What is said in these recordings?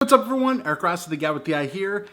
What's up everyone, Eric Rossi, the guy with the eye here.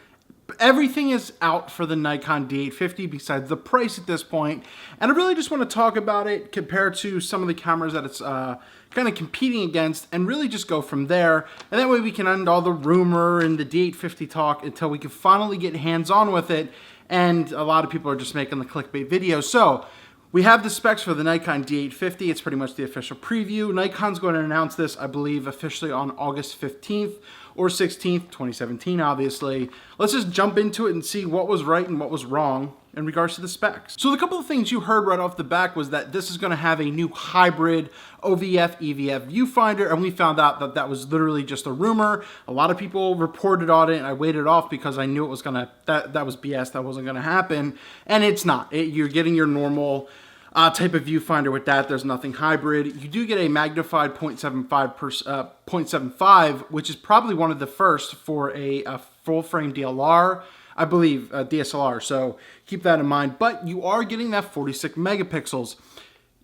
Everything is out for the Nikon D850 besides the price at this point, and I really just want to talk about it compared to some of the cameras that it's kind of competing against and really just go from there, and that way we can end all the rumor and the D850 talk until we can finally get hands-on with it, and a lot of people are just making the clickbait videos. So we have the specs for the Nikon D850. It's pretty much the official preview. Nikon's going to announce this, I believe, officially on August 15th or 16th, 2017, obviously. Let's just jump into it and see what was right and what was wrong in regards to the specs. So the couple of things you heard right off the back was that this is going to have a new hybrid OVF EVF viewfinder, and we found out that that was literally just a rumor. A lot of people reported on it, and I waited off because I knew it was gonna, that was BS, that wasn't gonna happen, and it's not. You're getting your normal type of viewfinder with that. There's nothing hybrid. You do get a magnified 0.75, which is probably one of the first for a full frame DLR, I believe, DSLR. So keep that in mind. But you are getting that 46 megapixels.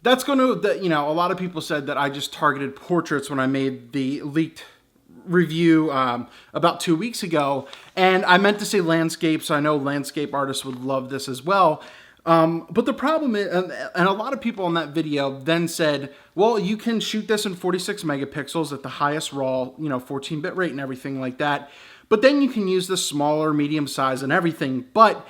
That's going to, you know, a lot of people said that I just targeted portraits when I made the leaked review about 2 weeks ago. And I meant to say landscape, so I know landscape artists would love this as well. But the problem is, and a lot of people on that video then said, well, you can shoot this in 46 megapixels at the highest raw, you know, 14-bit rate and everything like that. But then you can use the smaller, medium size and everything. But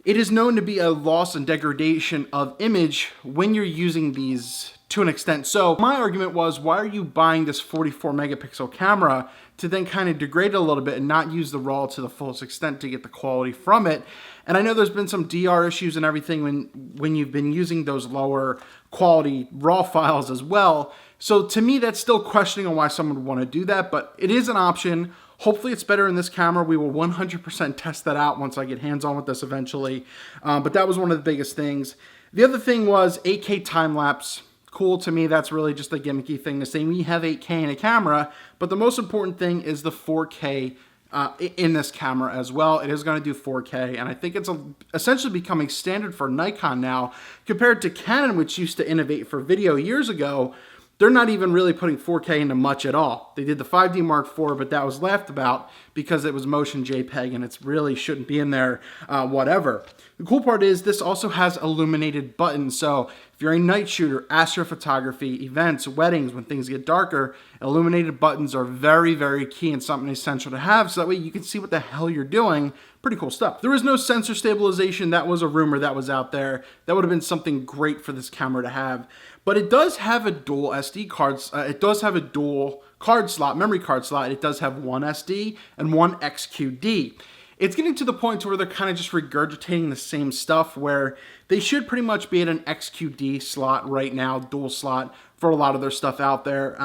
it is known to be a loss and degradation of image when you're using these to an extent. So my argument was, why are you buying this 44 megapixel camera to then kind of degrade it a little bit and not use the RAW to the fullest extent to get the quality from it? And I know there's been some DR issues and everything when you've been using those lower quality RAW files as well. So to me, that's still questioning on why someone would want to do that, but it is an option. Hopefully it's better in this camera. We will 100% test that out once I get hands-on with this eventually. But that was one of the biggest things. The other thing was 8K time-lapse. Cool to me. That's really just a gimmicky thing to say we have 8K in a camera, but the most important thing is the 4K in this camera as well. It is going to do 4K, and I think it's essentially becoming standard for Nikon now compared to Canon, which used to innovate for video years ago. They're not even really putting 4K into much at all. They did the 5D Mark IV, but that was laughed about because it was motion JPEG and it really shouldn't be in there, whatever. The cool part is this also has illuminated buttons. So if you're a night shooter, astrophotography, events, weddings, when things get darker, illuminated buttons are very, very key and something essential to have. So that way you can see what the hell you're doing. Pretty cool stuff. There is no sensor stabilization. That was a rumor that was out there. That would have been something great for this camera to have. But it does have a dual SD cards. It does have a dual card slot, memory card slot. It does have one SD and one XQD. It's getting to the point where they're kind of just regurgitating the same stuff where they should pretty much be at an XQD slot right now, dual slot for a lot of their stuff out there.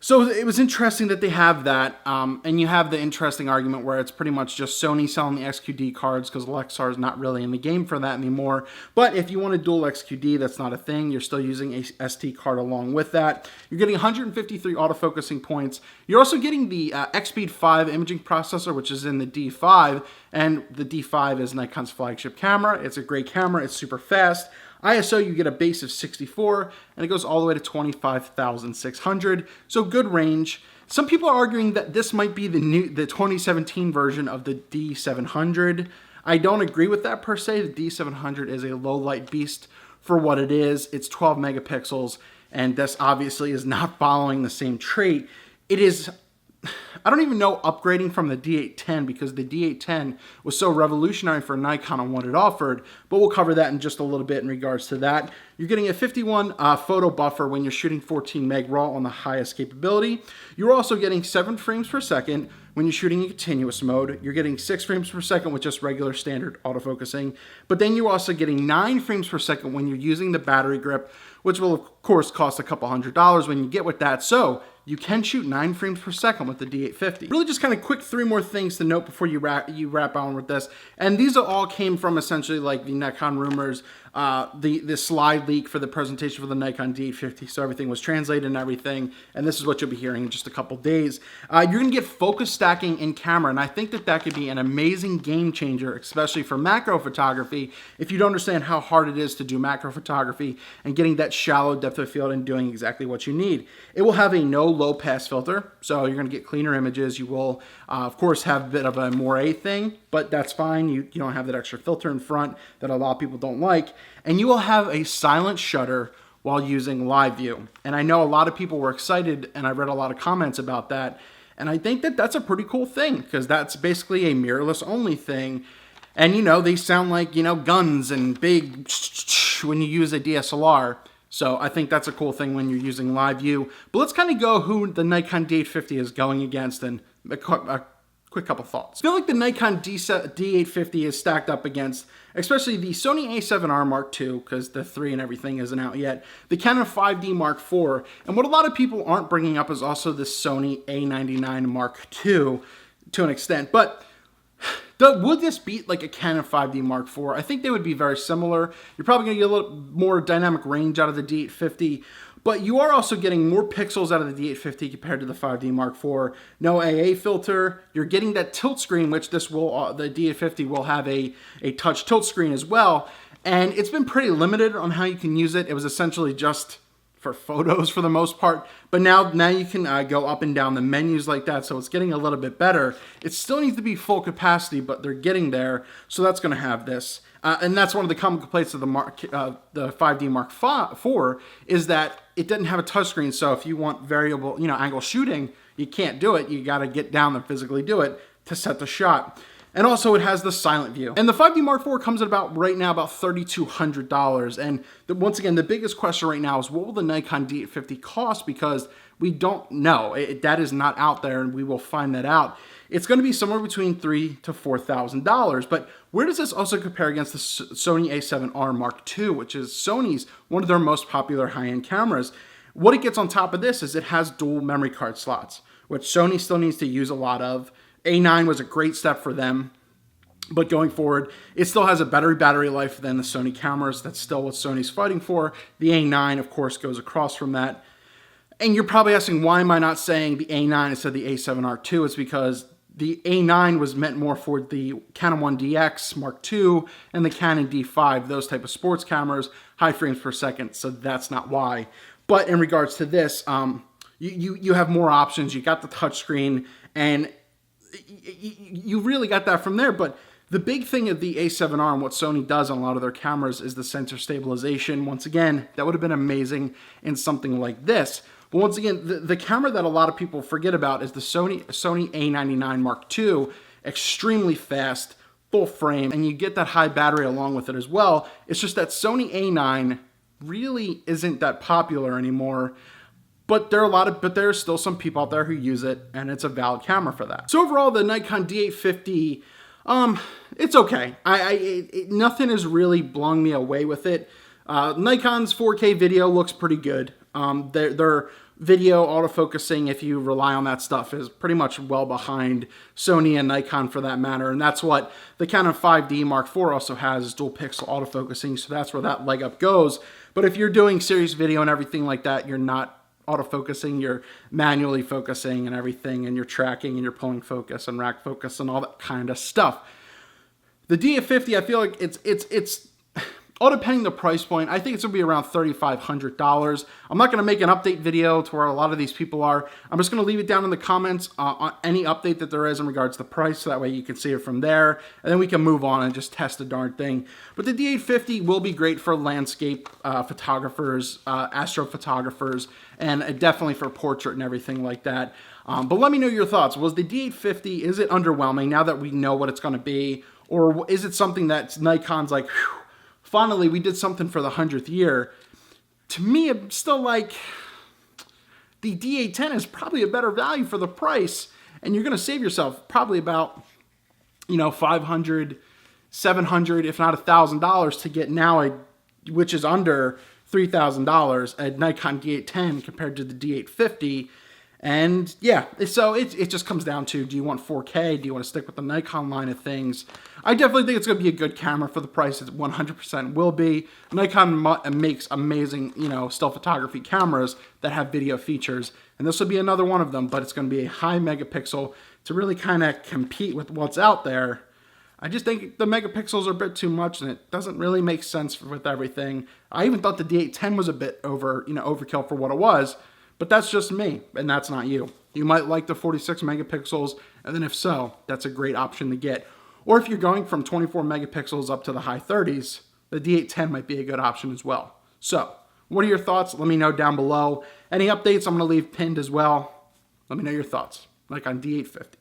So it was interesting that they have that, and you have the interesting argument where it's pretty much just Sony selling the XQD cards because Lexar is not really in the game for that anymore. But if you want a dual XQD, that's not a thing. You're still using a SD card along with that. You're getting 153 autofocusing points. You're also getting the X-Speed 5 imaging processor, which is in the D5, and the D5 is Nikon's flagship camera. It's a great camera. It's super fast. ISO, you get a base of 64, and it goes all the way to 25,600, so good range. Some people are arguing that this might be the 2017 version of the D700. I don't agree with that per se. The D700 is a low light beast for what it is. It's 12 megapixels, and this obviously is not following the same trait. It is, I don't even know, upgrading from the D810 because the D810 was so revolutionary for Nikon on what it offered, but we'll cover that in just a little bit in regards to that. You're getting a 51 photo buffer when you're shooting 14 meg RAW on the highest capability. You're also getting 7 frames per second when you're shooting in continuous mode. You're getting 6 frames per second with just regular standard autofocusing, but then you're also getting 9 frames per second when you're using the battery grip, which will of course cost a couple $100 when you get with that. So you can shoot 9 frames per second with the D850. Really just kind of quick 3 more things to note before you wrap on with this. And these all came from essentially like the Nikon Rumors, the slide leak for the presentation for the Nikon D850. So everything was translated and everything. And this is what you'll be hearing in just a couple days. You're going to get focus stacking in camera. And I think that that could be an amazing game changer, especially for macro photography. If you don't understand how hard it is to do macro photography and getting that shallow depth of field and doing exactly what you need. It will have a no low pass filter, so you're going to get cleaner images. You will, of course, have a bit of a moire thing, but that's fine. You don't have that extra filter in front that a lot of people don't like. And you will have a silent shutter while using live view. And I know a lot of people were excited, and I read a lot of comments about that. And I think that that's a pretty cool thing, because that's basically a mirrorless only thing. And, they sound like, guns and big when you use a DSLR. So I think that's a cool thing when you're using live view. But let's kind of go who the Nikon D850 is going against and a quick couple thoughts. I feel like the Nikon D850 is stacked up against, especially the Sony A7R II, because the 3 and everything isn't out yet, the Canon 5D Mark IV, and what a lot of people aren't bringing up is also the Sony A99 II to an extent. But would this beat like a Canon 5D Mark IV? I think they would be very similar. You're probably going to get a little more dynamic range out of the D850, but you are also getting more pixels out of the D850 compared to the 5D Mark IV. No AA filter. You're getting that tilt screen, which the D850 will have a touch tilt screen as well. And it's been pretty limited on how you can use it. It was essentially just for photos for the most part, but now you can go up and down the menus like that, so it's getting a little bit better. It still needs to be full capacity, but they're getting there, so that's going to have this. And that's one of the common complaints of the 5D Mark IV is that it doesn't have a touchscreen, so if you want variable angle shooting, you can't do it. You got to get down and physically do it to set the shot. And also it has the silent view. And the 5D Mark IV comes at right now about $3,200. And once again, the biggest question right now is what will the Nikon D850 cost? Because we don't know. That is not out there, and we will find that out. It's going to be somewhere between $3,000 to $4,000. But where does this also compare against the Sony A7R Mark II, which is Sony's one of their most popular high-end cameras? What it gets on top of this is it has dual memory card slots, which Sony still needs to use a lot of. A9 was a great step for them, but going forward, it still has a better battery life than the Sony cameras. That's still what Sony's fighting for. The A9, of course, goes across from that. And you're probably asking, why am I not saying the A9 instead of the A7R II? It's because the A9 was meant more for the Canon 1DX Mark II and the Canon D5, those type of sports cameras, high frames per second, so that's not why. But in regards to this, you have more options. You got the touchscreen, and you really got that from there. But the big thing of the A7R and what Sony does on a lot of their cameras is the sensor stabilization. Once again, that would have been amazing in something like this. But once again, the camera that a lot of people forget about is the Sony A99 Mark II. Extremely fast, full frame, and you get that high battery along with it as well. It's just that Sony A9 really isn't that popular anymore. But there are still some people out there who use it, and it's a valid camera for that. So overall, the Nikon D850, it's okay. Nothing is really blowing me away with it. Nikon's 4K video looks pretty good. Their video autofocusing, if you rely on that stuff, is pretty much well behind Sony and Nikon for that matter. And that's what the Canon 5D Mark IV also has, is dual pixel autofocusing. So that's where that leg up goes. But if you're doing serious video and everything like that, you're not autofocusing, you're manually focusing and everything, and you're tracking and you're pulling focus and rack focus and all that kind of stuff. The D850, I feel like it's all depending the price point. I think it's gonna be around $3,500. I'm not gonna make an update video to where a lot of these people are. I'm just gonna leave it down in the comments on any update that there is in regards to the price, so that way you can see it from there, and then we can move on and just test the darn thing. But the D850 will be great for landscape photographers, astrophotographers, and definitely for portrait and everything like that. But let me know your thoughts. Was the D850, is it underwhelming now that we know what it's gonna be? Or is it something that Nikon's like, whew, finally, we did something for the 100th year? To me, I'm still like, the D810 is probably a better value for the price, and you're going to save yourself probably about, $500, $700, if not $1,000 to get now which is under $3,000, a Nikon D810 compared to the D850. And yeah, so it just comes down to, do you want 4K? Do you want to stick with the Nikon line of things? I definitely think it's going to be a good camera for the price. It 100% will be. Nikon makes amazing, still photography cameras that have video features. And this will be another one of them, but it's going to be a high megapixel to really kind of compete with what's out there. I just think the megapixels are a bit too much, and it doesn't really make sense with everything. I even thought the D810 was a bit overkill for what it was. But that's just me, and that's not you. You might like the 46 megapixels, and then if so, that's a great option to get. Or if you're going from 24 megapixels up to the high 30s, the D810 might be a good option as well. So, what are your thoughts? Let me know down below. Any updates I'm going to leave pinned as well. Let me know your thoughts, like on D850.